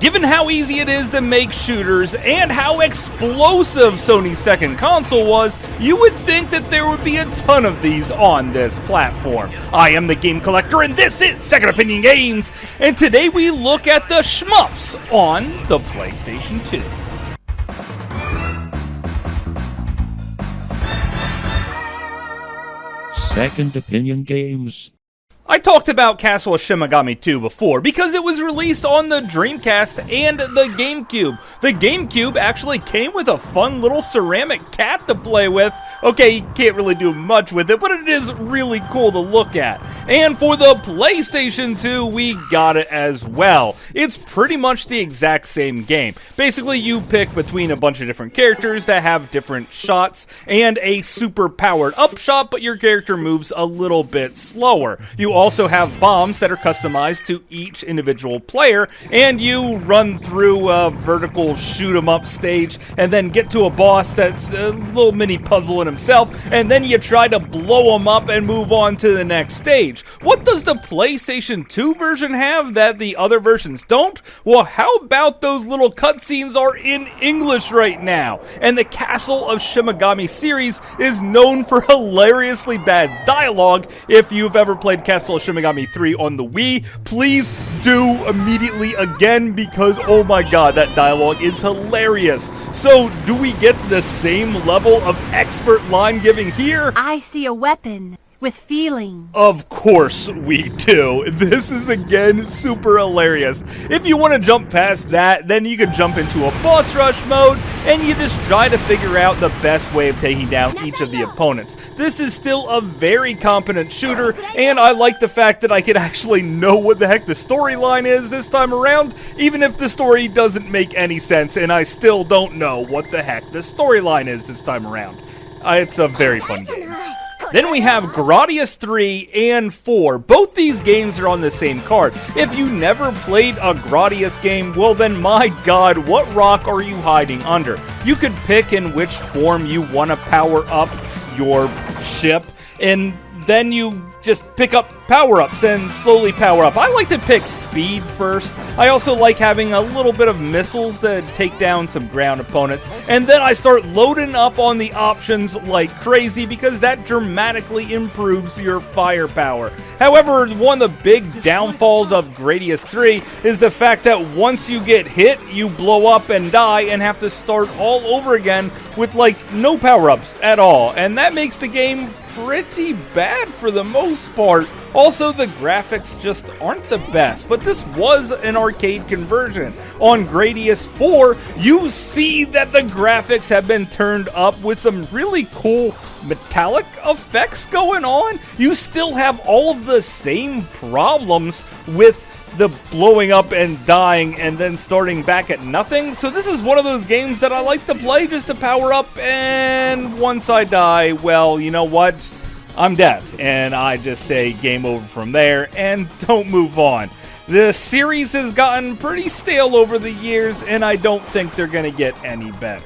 Given how easy it is to make shooters and how explosive Sony's second console was, you would think that there would be a ton of these on this platform. I am the Game Collector and this is Second Opinion Games, and today we look at the Shmups on the PlayStation 2. Second Opinion Games. I talked about Castle of Shimagami 2 before because it was released on the Dreamcast and the GameCube. The GameCube actually came with a fun little ceramic cat to play with. Okay, you can't really do much with it, but it is really cool to look at. And for the PlayStation 2, we got it as well. It's pretty much the exact same game. Basically, you pick between a bunch of different characters that have different shots and a super powered up shot, but your character moves a little bit slower. You also have bombs that are customized to each individual player, and you run through a vertical shoot-'em-up stage and then get to a boss that's a little mini puzzle in himself, and then you try to blow him up and move on to the next stage. What does the PlayStation 2 version have that the other versions don't? Well, how about those little cutscenes are in English right now? And the Castle of Shimagami series is known for hilariously bad dialogue. If you've ever played Castle of Shimagami 3 on the Wii, please do immediately again because oh my god, that dialogue is hilarious. So, do we get the same level of expert line giving here? I see a weapon with feeling. Of course we do. This is again super hilarious. If you want to jump past that, then you can jump into a boss rush mode and you just try to figure out the best way of taking down each of the opponents. This is still a very competent shooter, and I like the fact that I could actually know what the heck the storyline is this time around, even if the story doesn't make any sense and I still don't know what the heck the storyline is this time around. It's a very fun game. Then we have Gradius 3 and 4. Both these games are on the same card. If you never played a Gradius game, well then my god, what rock are you hiding under? You could pick in which form you want to power up your ship, and then you just pick up power-ups and slowly power up. I like to pick speed first. I also like having a little bit of missiles to take down some ground opponents. And then I start loading up on the options like crazy because that dramatically improves your firepower. However, one of the big downfalls of Gradius 3 is the fact that once you get hit, you blow up and die and have to start all over again with like no power-ups at all. And that makes the game pretty bad for the most part. Also, the graphics just aren't the best, but this was an arcade conversion. On Gradius 4, you see that the graphics have been turned up with some really cool metallic effects going on. You still have all of the same problems with the blowing up and dying and then starting back at nothing. So this is one of those games that I like to play just to power up, and once I die, well, you know what? I'm dead, and I just say game over from there and don't move on. The series has gotten pretty stale over the years, and I don't think they're gonna get any better.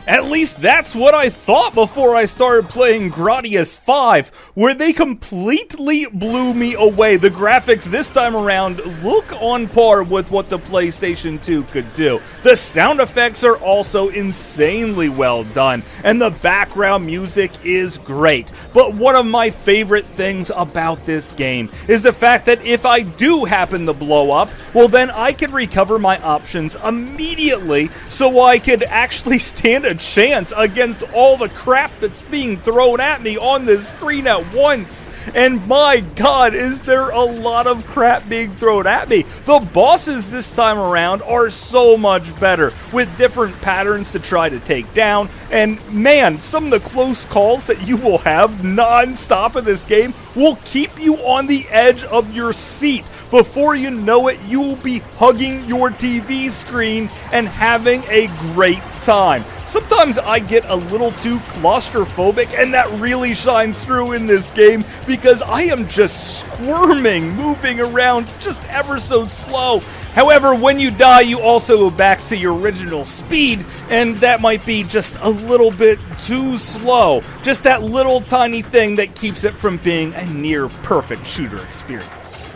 At least that's what I thought before I started playing Gradius 5, where they completely blew me away. The graphics this time around look on par with what the PlayStation 2 could do. The sound effects are also insanely well done, and the background music is great. But one of my favorite things about this game is the fact that if I do happen to blow up, well then I can recover my options immediately, so I could actually stand a chance against all the crap that's being thrown at me on this screen at once. And my god, is there a lot of crap being thrown at me. The bosses this time around are so much better, with different patterns to try to take down, and man, some of the close calls that you will have non-stop in this game will keep you on the edge of your seat. Before you know it, you will be hugging your TV screen and having a great time. Sometimes I get a little too claustrophobic, and that really shines through in this game because I am just squirming, moving around just ever so slow. However, when you die, you also go back to your original speed, and that might be just a little bit too slow. Just that little tiny thing that keeps it from being a near perfect shooter experience.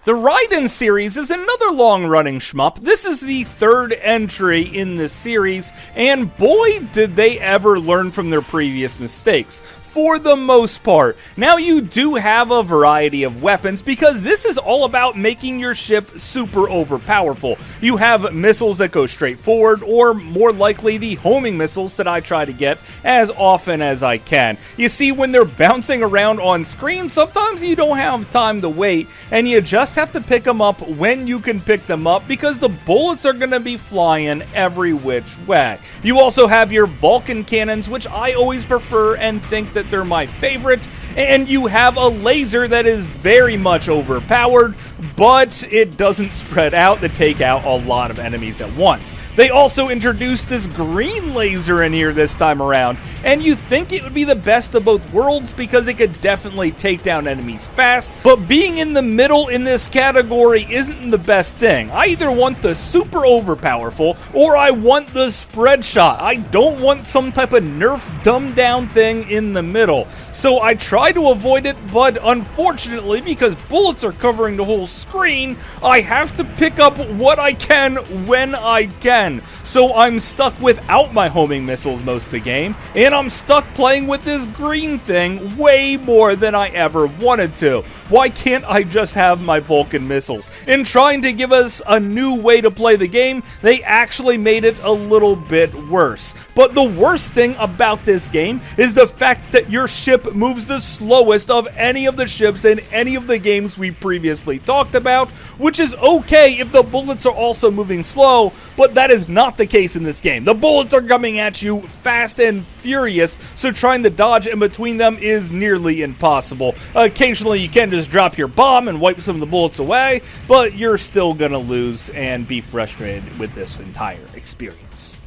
The Ryden series is another long-running shmup. This is the third entry in this series, and boy did they ever learn from their previous mistakes. For the most part. Now you do have a variety of weapons because this is all about making your ship super overpowerful. You have missiles that go straight forward, or more likely the homing missiles that I try to get as often as I can. You see, when they're bouncing around on screen, sometimes you don't have time to wait, and you just have to pick them up when you can pick them up because the bullets are going to be flying every which way. You also have your Vulcan cannons, which I always prefer and think that they're my favorite, and you have a laser that is very much overpowered, but it doesn't spread out to take out a lot of enemies at once. They also introduced this green laser in here this time around, and you think it would be the best of both worlds because it could definitely take down enemies fast, but being in the middle in this category isn't the best thing. I either want the super overpowerful, or I want the spread shot. I don't want some type of nerf dumbed down thing in the middle. So I try to avoid it, but unfortunately, because bullets are covering the whole screen, I have to pick up what I can when I can. So I'm stuck without my homing missiles most of the game, and I'm stuck playing with this green thing way more than I ever wanted to. Why can't I just have my Vulcan missiles? In trying to give us a new way to play the game, they actually made it a little bit worse. But the worst thing about this game is the fact that your ship moves the slowest of any of the ships in any of the games we previously talked about, which is okay if the bullets are also moving slow, but that is not the case in this game. The bullets are coming at you fast and furious, so trying to dodge in between them is nearly impossible. Occasionally you can just drop your bomb and wipe some of the bullets away, but you're still gonna lose and be frustrated with this entire experience.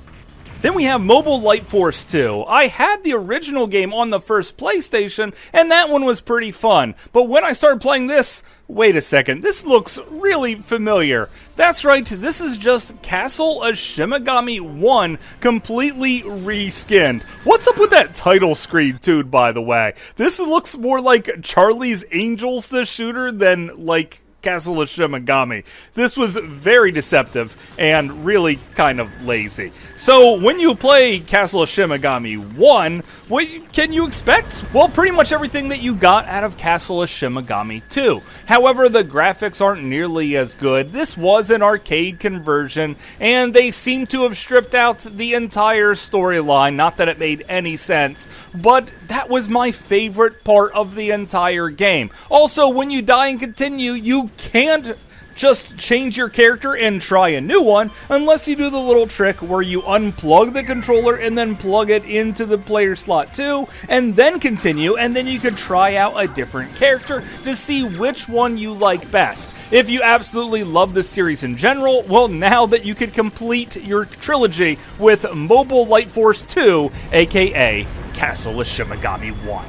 Then we have Mobile Light Force 2. I had the original game on the first PlayStation, and that one was pretty fun. But when I started playing this, wait a second, this looks really familiar. That's right, this is just Castle of Shimagami 1 completely reskinned. What's up with that title screen, dude, by the way? This looks more like Charlie's Angels, the shooter, than like Castle of Shimagami. This was very deceptive and really kind of lazy. So when you play Castle of Shimagami 1, what can you expect? Well, pretty much everything that you got out of Castle of Shimagami 2. However, the graphics aren't nearly as good. This was an arcade conversion, and they seem to have stripped out the entire storyline. Not that it made any sense, but that was my favorite part of the entire game. Also, when you die and continue, you can't just change your character and try a new one unless you do the little trick where you unplug the controller and then plug it into the player slot 2 and then continue, and then you could try out a different character to see which one you like best. If you absolutely love this series in general, well, now that you could complete your trilogy with Mobile Light Force 2, aka Castle of Shimagami 1.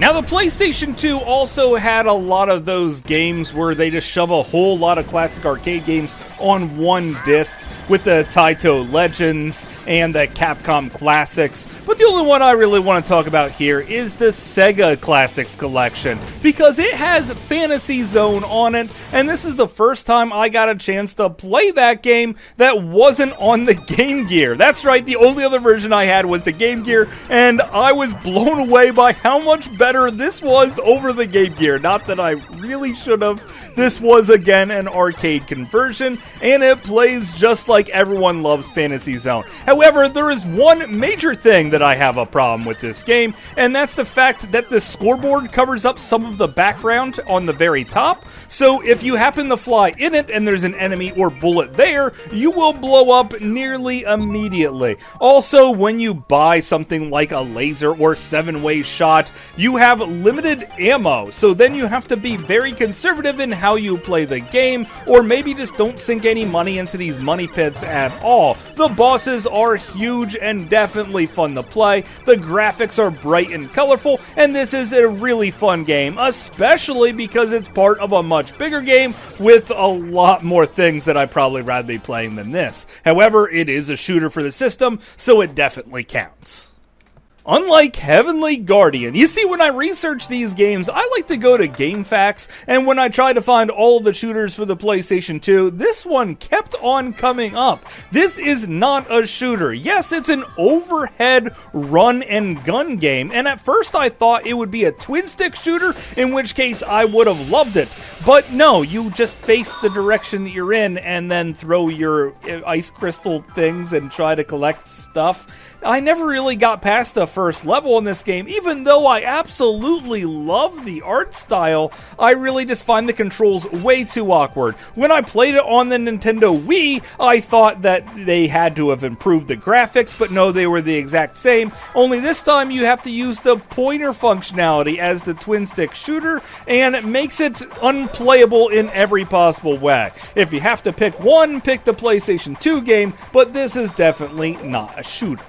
Now, the PlayStation 2 also had a lot of those games where they just shove a whole lot of classic arcade games on one disc, with the Taito Legends and the Capcom Classics. But the only one I really want to talk about here is the Sega Classics Collection, because it has Fantasy Zone on it, and this is the first time I got a chance to play that game that wasn't on the Game Gear. That's right, the only other version I had was the Game Gear, and I was blown away by how much better this was over the Game Gear. Not that I really should have. This was, again, an arcade conversion, and it plays just like everyone loves Fantasy Zone. However, there is one major thing that I have a problem with this game, and that's the fact that the scoreboard covers up some of the background on the very top, so if you happen to fly in it and there's an enemy or bullet there, you will blow up nearly immediately. Also, when you buy something like a laser or 7-way shot, you have limited ammo, so then you have to be very conservative in how you play the game, or maybe just don't sink any money into these money pits at all. The bosses are huge and definitely fun to play, the graphics are bright and colorful, and this is a really fun game, especially because it's part of a much bigger game with a lot more things that I'd probably rather be playing than this. However, it is a shooter for the system, so it definitely counts. Unlike Heavenly Guardian, you see, when I research these games, I like to go to GameFAQs, and when I tried to find all of the shooters for the PlayStation 2, this one kept on coming up. This is not a shooter. Yes, it's an overhead run and gun game, and at first I thought it would be a twin-stick shooter, in which case I would have loved it. But no, you just face the direction that you're in and then throw your ice crystal things and try to collect stuff. I never really got past the first level in this game. Even though I absolutely love the art style, I really just find the controls way too awkward. When I played it on the Nintendo Wii, I thought that they had to have improved the graphics, but no, they were the exact same. Only this time you have to use the pointer functionality as the twin-stick shooter, and it makes it unplayable in every possible way. If you have to pick one, pick the PlayStation 2 game, but this is definitely not a shooter.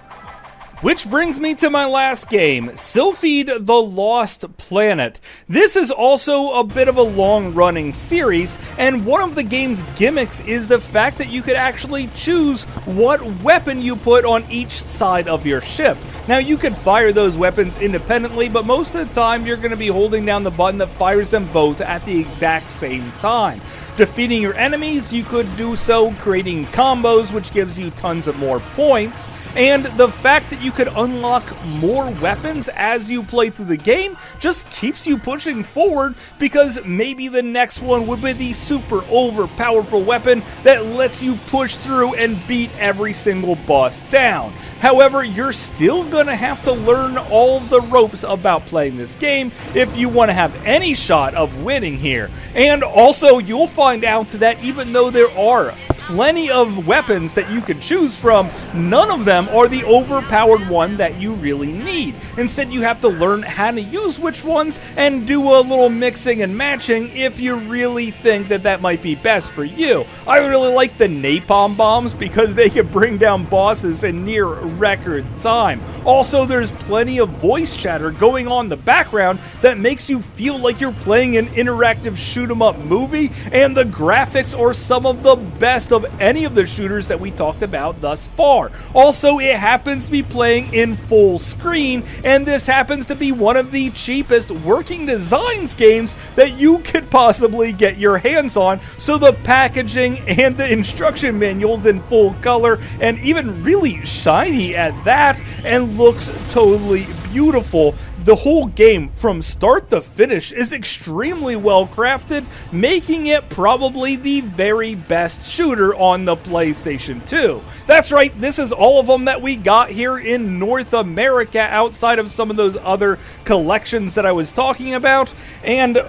Which brings me to my last game, Silpheed: The Lost Planet. This is also a bit of a long-running series, and one of the game's gimmicks is the fact that you could actually choose what weapon you put on each side of your ship. Now, you could fire those weapons independently, but most of the time you're going to be holding down the button that fires them both at the exact same time. Defeating your enemies, you could do so creating combos, which gives you tons of more points, and the fact that you could unlock more weapons as you play through the game just keeps you pushing forward, because maybe the next one would be the super overpowerful weapon that lets you push through and beat every single boss down. However, you're still gonna have to learn all of the ropes about playing this game if you want to have any shot of winning here. And also, you'll find out that even though there are plenty of weapons that you could choose from, none of them are the overpowered one that you really need. Instead, you have to learn how to use which ones and do a little mixing and matching if you really think that that might be best for you. I really like the napalm bombs because they can bring down bosses in near record time. Also, there's plenty of voice chatter going on in the background that makes you feel like you're playing an interactive shoot-'em-up movie, and the graphics are some of the best of any of the shooters that we talked about thus far. Also, it happens to be playing in full screen, and this happens to be one of the cheapest working designs games that you could possibly get your hands on, so the packaging and the instruction manuals in full color, and even really shiny at that, and looks totally beautiful. The whole game from start to finish is extremely well crafted, making it probably the very best shooter on the PlayStation 2. That's right, this is all of them that we got here in North America outside of some of those other collections that I was talking about, and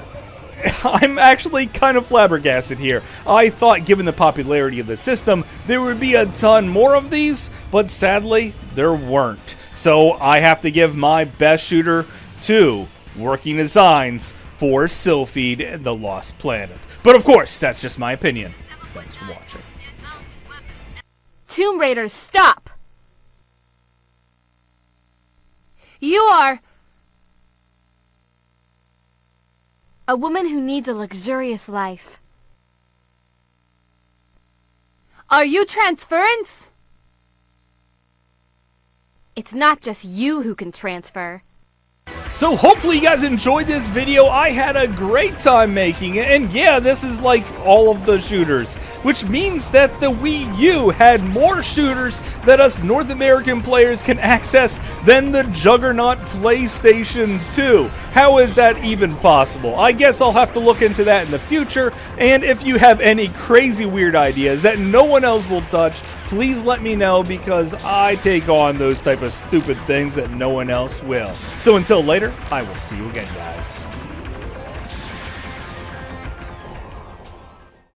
I'm actually kind of flabbergasted here. I thought, given the popularity of the system, there would be a ton more of these, but sadly, there weren't. So I have to give my best shooter to working designs for Silpheed: The Lost Planet. But of course, that's just my opinion. Thanks for watching. Tomb Raiders, stop! You are a woman who needs a luxurious life. Are you transference? It's not just you who can transfer. So hopefully you guys enjoyed this video. I had a great time making it, and yeah, this is like all of the shooters, which means that the Wii U had more shooters that us North American players can access than the juggernaut PlayStation 2. How is that even possible? I guess I'll have to look into that in the future, and if you have any crazy weird ideas that no one else will touch, please let me know, because I take on those type of stupid things that no one else will. So until later, I will see you again, guys.